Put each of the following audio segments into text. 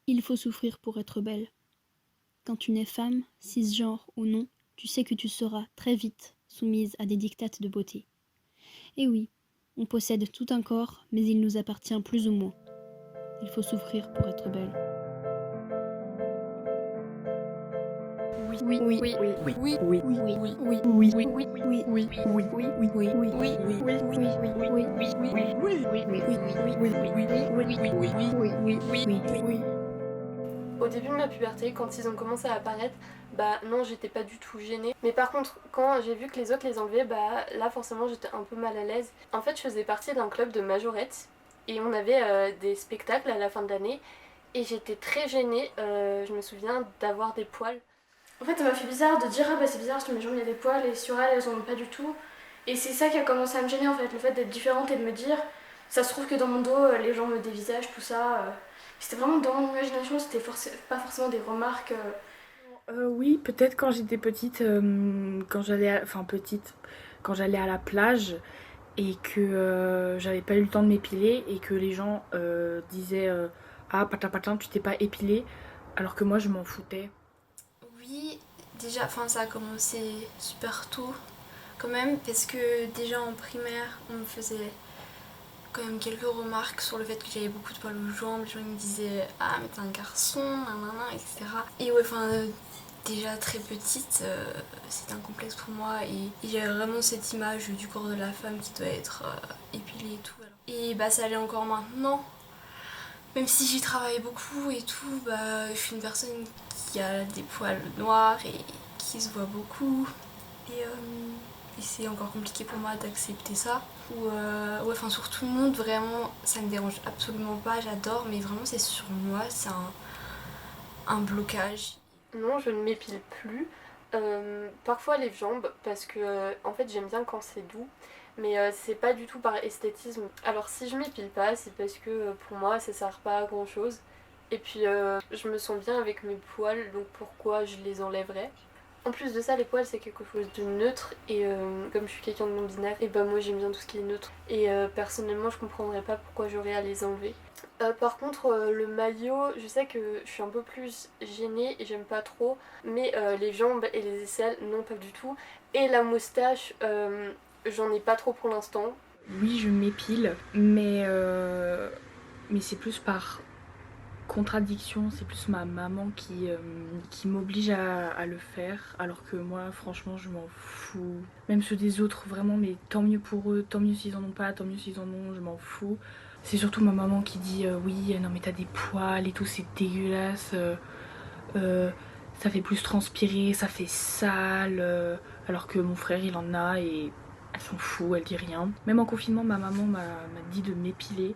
Il faut souffrir pour être belle. Quand tu nais femme, cisgenre ou non, tu sais que tu seras très vite soumise à des dictates de beauté. Et oui, on possède tout un corps, mais il nous appartient plus ou moins. Il faut souffrir pour être belle. Oui, oui, oui, oui, oui, oui, oui, oui, oui, oui, oui, oui, oui, oui, oui, oui, oui, oui. Au début de ma puberté, quand ils ont commencé à apparaître, bah non, j'étais pas du tout gênée. Mais par contre, quand j'ai vu que les autres les enlevaient, bah là forcément j'étais un peu mal à l'aise. En fait, je faisais partie d'un club de majorettes et on avait des spectacles à la fin de l'année et j'étais très gênée. Je me souviens d'avoir des poils. En fait, ça m'a fait bizarre de dire ah bah c'est bizarre sur mes jambes il y a des poils et sur elles en ont pas du tout. Et c'est ça qui a commencé à me gêner en fait, le fait d'être différente et de me dire ça se trouve que dans mon dos les gens me dévisagent, tout ça. C'était vraiment dans mon imagination, c'était pas forcément des remarques. Oui, peut-être quand j'étais petite, quand j'allais à la plage et que j'avais pas eu le temps de m'épiler et que les gens disaient ah patin patin tu t'es pas épilé alors que moi je m'en foutais. Oui, déjà, enfin ça a commencé super tôt quand même parce que déjà en primaire on me faisait quand même quelques remarques sur le fait que j'avais beaucoup de poils aux jambes, les gens me disaient ah mais t'es un garçon, nanana, etc. Et ouais, enfin déjà très petite, c'était un complexe pour moi et j'avais vraiment cette image du corps de la femme qui doit être épilée et tout. Et bah ça allait encore maintenant, même si j'y travaille beaucoup et tout, bah je suis une personne qui a des poils noirs et qui se voit beaucoup. Et c'est encore compliqué pour moi d'accepter ça. Ouais, enfin sur tout le monde, vraiment, ça me dérange absolument pas, j'adore, mais vraiment c'est sur moi, c'est un blocage. Non, je ne m'épile plus. Parfois les jambes parce que en fait j'aime bien quand c'est doux. Mais c'est pas du tout par esthétisme. Alors si je m'épile pas, c'est parce que pour moi ça sert pas à grand chose. Et puis je me sens bien avec mes poils, donc pourquoi je les enlèverais. En plus de ça, les poils c'est quelque chose de neutre et comme je suis quelqu'un de non binaire, et bah moi j'aime bien tout ce qui est neutre. Et personnellement je comprendrais pas pourquoi j'aurais à les enlever. Par contre, le maillot, je sais que je suis un peu plus gênée et j'aime pas trop, mais les jambes et les aisselles, non pas du tout. Et la moustache, j'en ai pas trop pour l'instant. Oui, je m'épile, mais c'est plus par contradiction, c'est plus ma maman qui m'oblige à le faire, alors que moi, franchement, je m'en fous. Même ceux des autres, vraiment, mais tant mieux pour eux, tant mieux s'ils en ont pas, tant mieux s'ils en ont, je m'en fous. C'est surtout ma maman qui dit oui, non mais t'as des poils et tout, c'est dégueulasse, euh, ça fait plus transpirer, ça fait sale, alors que mon frère il en a et elle s'en fout, elle dit rien. Même en confinement, ma maman m'a dit de m'épiler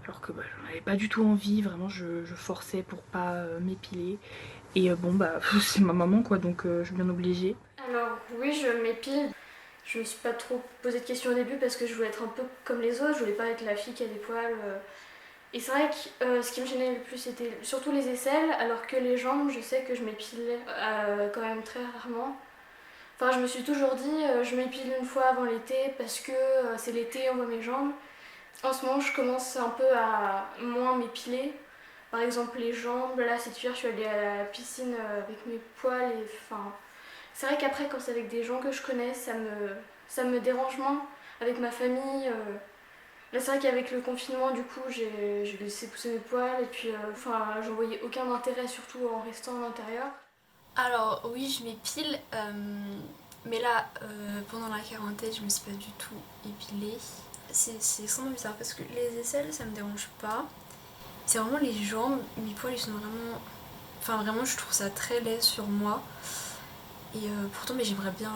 alors que bah, j'en avais pas du tout envie, vraiment je forçais pour pas m'épiler. Et bon bah c'est ma maman quoi, donc je suis bien obligée. Alors oui, je m'épile. Je me suis pas trop posé de questions au début parce que je voulais être un peu comme les autres, je voulais pas être la fille qui a des poils. Et c'est vrai que ce qui me gênait le plus c'était surtout les aisselles, alors que les jambes, je sais que je m'épile quand même très rarement. Enfin, je me suis toujours dit, je m'épile une fois avant l'été parce que c'est l'été, on voit mes jambes. En ce moment, je commence un peu à moins m'épiler. Par exemple, les jambes, là cet hiver, je suis allée à la piscine avec mes poils et enfin. C'est vrai qu'après, quand c'est avec des gens que je connais, ça me dérange moins. Avec ma famille, là c'est vrai qu'avec le confinement, du coup, j'ai laissé pousser mes poils et puis enfin, j'en voyais aucun intérêt, surtout en restant à l'intérieur. Alors oui, je m'épile, mais là, pendant la quarantaine, je me suis pas du tout épilée. C'est extrêmement bizarre parce que les aisselles, ça me dérange pas. C'est vraiment les jambes, mes poils, ils sont vraiment... Enfin, vraiment, je trouve ça très laid sur moi. Et pourtant, mais j'aimerais bien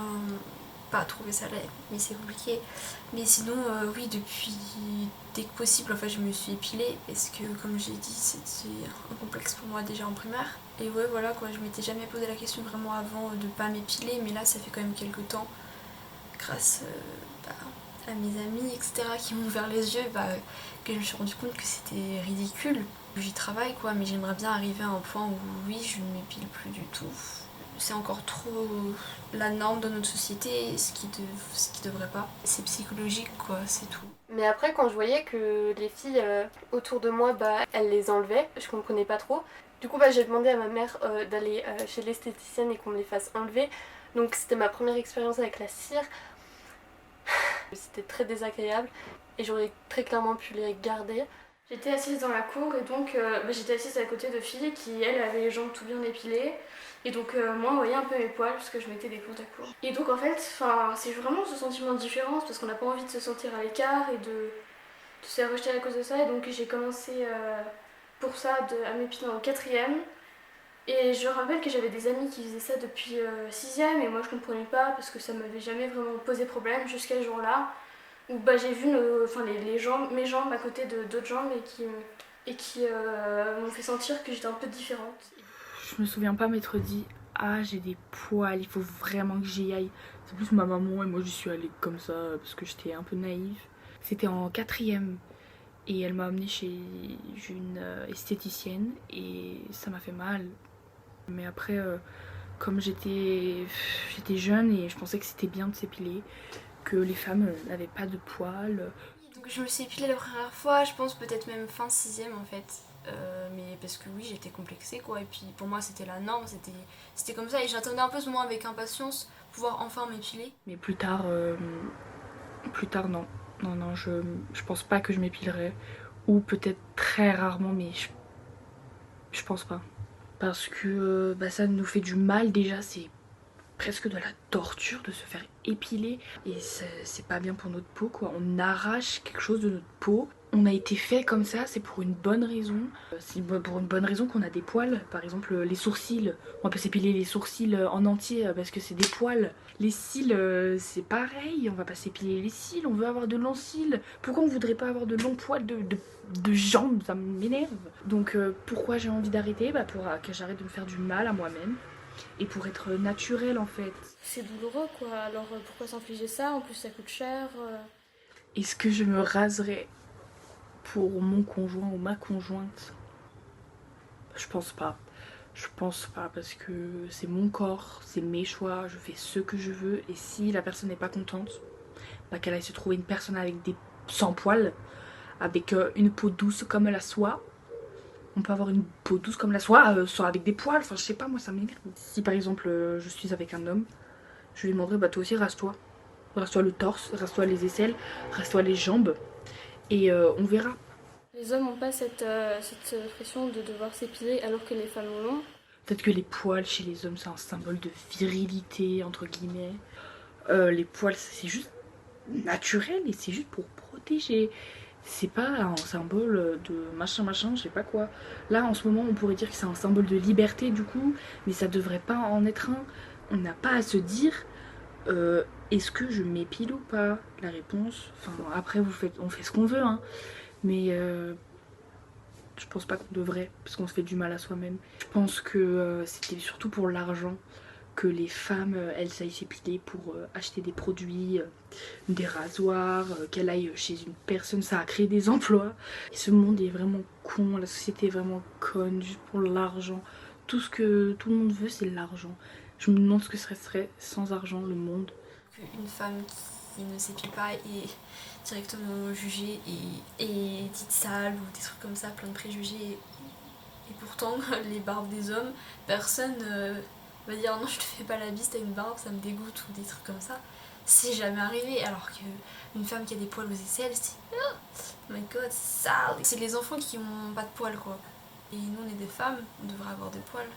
pas trouver ça laid, mais c'est compliqué. Mais sinon, oui, depuis dès que possible, en fait, je me suis épilée parce que, comme j'ai dit, c'était un complexe pour moi déjà en primaire. Et ouais, voilà quoi, je m'étais jamais posé la question vraiment avant de pas m'épiler, mais là, ça fait quand même quelques temps, grâce à mes amis, etc., qui m'ont ouvert les yeux, que je me suis rendu compte que c'était ridicule. J'y travaille quoi, mais j'aimerais bien arriver à un point où oui, je ne m'épile plus du tout. C'est encore trop la norme de notre société, ce qui devrait pas. C'est psychologique quoi, c'est tout. Mais après, quand je voyais que les filles autour de moi, elles les enlevaient, je comprenais pas trop. Du coup, j'ai demandé à ma mère d'aller chez l'esthéticienne et qu'on me les fasse enlever. Donc c'était ma première expérience avec la cire. C'était très désagréable et j'aurais très clairement pu les garder. J'étais assise dans la cour et donc j'étais assise à côté de filles qui, elles, avaient les jambes tout bien épilées. Et donc moi, on voyait un peu mes poils parce que je mettais des cours. Et donc en fait, c'est vraiment ce sentiment de différence parce qu'on n'a pas envie de se sentir à l'écart et de se faire rejeter à cause de ça. Et donc j'ai commencé pour ça à m'épiler en 4e. Et je rappelle que j'avais des amis qui faisaient ça depuis 6e et moi je comprenais pas parce que ça m'avait jamais vraiment posé problème jusqu'à ce jour-là où j'ai vu mes jambes à côté de d'autres jambes et qui m'ont fait sentir que j'étais un peu différente. Je me souviens pas m'être dit ah j'ai des poils, il faut vraiment que j'y aille. C'est plus ma maman et moi je suis allée comme ça parce que j'étais un peu naïve. C'était en 4e et elle m'a amenée chez une esthéticienne et ça m'a fait mal. Mais après comme j'étais jeune et je pensais que c'était bien de s'épiler, que les femmes n'avaient pas de poils. Donc je me suis épilée la première fois, je pense peut-être même fin 6e en fait. Mais parce que oui, j'étais complexée quoi, et puis pour moi c'était la norme, c'était comme ça, et j'attendais un peu ce moment avec impatience, pouvoir enfin m'épiler. Mais plus tard non. Non, je pense pas que je m'épilerai. Ou peut-être très rarement, mais je pense pas. Parce que ça nous fait du mal déjà, c'est presque de la torture de se faire épiler. Et c'est pas bien pour notre peau quoi, on arrache quelque chose de notre peau. On a été fait comme ça, c'est pour une bonne raison. C'est pour une bonne raison qu'on a des poils. Par exemple, les sourcils. On peut s'épiler les sourcils en entier parce que c'est des poils. Les cils, c'est pareil. On va pas s'épiler les cils, on veut avoir de longs cils. Pourquoi on voudrait pas avoir de longs poils de jambes? Ça m'énerve. Donc pourquoi j'ai envie d'arrêter? Pour que j'arrête de me faire du mal à moi-même. Et pour être naturelle en fait. C'est douloureux quoi, alors pourquoi s'infliger ça? En plus ça coûte cher. Est-ce que je me raserais pour mon conjoint ou ma conjointe? Je pense pas. Je pense pas parce que c'est mon corps, c'est mes choix, je fais ce que je veux et si la personne n'est pas contente, qu'elle aille se trouver une personne avec des sans poils, avec une peau douce comme la soie. On peut avoir une peau douce comme la soie, soit avec des poils, enfin je sais pas, moi ça m'énerve. Si par exemple je suis avec un homme, je lui demanderai toi aussi rase-toi. Rase-toi le torse, rase-toi les aisselles, rase-toi les jambes et on verra. Les hommes n'ont pas cette pression de devoir s'épiler alors que les femmes l'ont. Peut-être que les poils chez les hommes c'est un symbole de virilité entre guillemets. Les poils c'est juste naturel et c'est juste pour protéger. C'est pas un symbole de machin, je sais pas quoi. Là en ce moment on pourrait dire que c'est un symbole de liberté du coup, mais ça devrait pas en être un. On n'a pas à se dire est-ce que je m'épile ou pas? La réponse, après on fait ce qu'on veut hein. Mais je pense pas qu'on devrait, parce qu'on se fait du mal à soi-même. Je pense que c'était surtout pour l'argent que les femmes, elles aillent s'épiler pour acheter des produits, des rasoirs, qu'elles aillent chez une personne, ça a créé des emplois. Et ce monde est vraiment con, la société est vraiment conne, juste pour l'argent. Tout ce que tout le monde veut, c'est l'argent. Je me demande ce que serait sans argent le monde. Une femme qui ne s'épile pas est directement jugée et dite sale ou des trucs comme ça, plein de préjugés. Et pourtant, les barbes des hommes, personne va dire non, je te fais pas la bise, t'as une barbe, ça me dégoûte ou des trucs comme ça. C'est jamais arrivé. Alors qu'une femme qui a des poils aux aisselles, c'est oh my god, c'est sale. C'est les enfants qui ont pas de poils quoi. Et nous, on est des femmes, on devrait avoir des poils.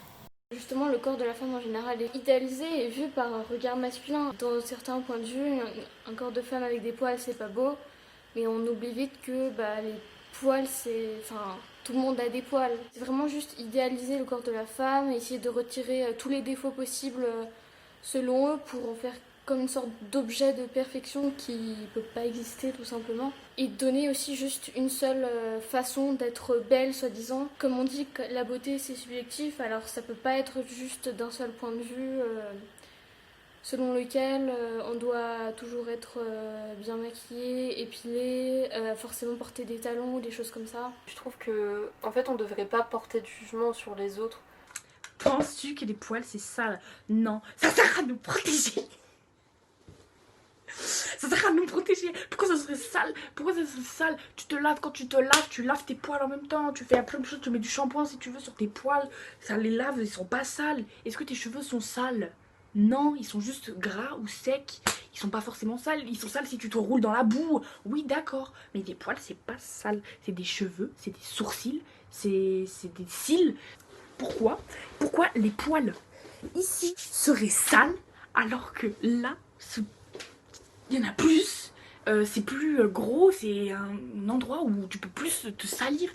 Justement, le corps de la femme en général est idéalisé et vu par un regard masculin. Dans certains points de vue, un corps de femme avec des poils, c'est pas beau. Mais on oublie vite que les poils, tout le monde a des poils. C'est vraiment juste idéaliser le corps de la femme et essayer de retirer tous les défauts possibles selon eux pour en faire comme une sorte d'objet de perfection qui ne peut pas exister tout simplement. Et donner aussi juste une seule façon d'être belle, soi-disant. Comme on dit, la beauté c'est subjectif, alors ça peut pas être juste d'un seul point de vue, selon lequel on doit toujours être bien maquillé, épilé, forcément porter des talons ou des choses comme ça. Je trouve que en fait on devrait pas porter de jugement sur les autres. Penses-tu que les poils c'est sale? Non, ça sert à nous protéger. Ça sert à nous protéger. Pourquoi ça serait sale? Pourquoi ça serait sale? Tu te laves, quand tu te laves, tu laves tes poils en même temps. Tu fais plein de choses, tu mets du shampoing si tu veux sur tes poils. Ça les lave, ils sont pas sales. Est-ce que tes cheveux sont sales? Non, ils sont juste gras ou secs. Ils sont pas forcément sales. Ils sont sales si tu te roules dans la boue. Oui, d'accord. Mais des poils, c'est pas sale. C'est des cheveux, c'est des sourcils, c'est des cils. Pourquoi les poils ici seraient sales alors que là, il y en a plus? C'est plus gros, c'est un endroit où tu peux plus te salir.